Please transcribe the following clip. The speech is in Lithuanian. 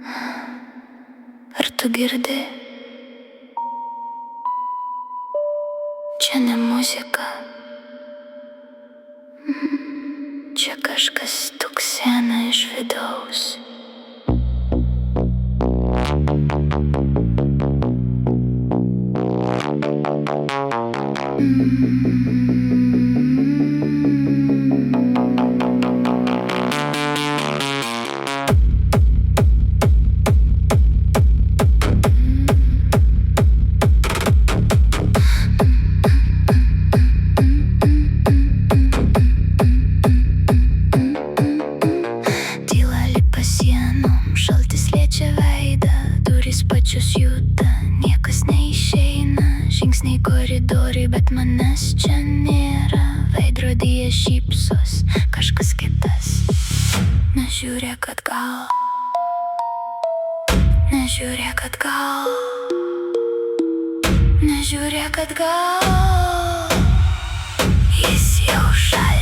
Ar tu girdi? Čia ne muzika. Čia kažkas tuksena iš vidaus. Tyla lipa sienom, šaltis liečia veidą, durys pačios juda, niekas neišeina, žingsniai koridoriai, bet manęs čia nėra, veidrodyje šypsos kažkas kitas. Nežiūrėk atgal, nežiūrėk atgal, nežiūrėk atgal, jis jau šalia.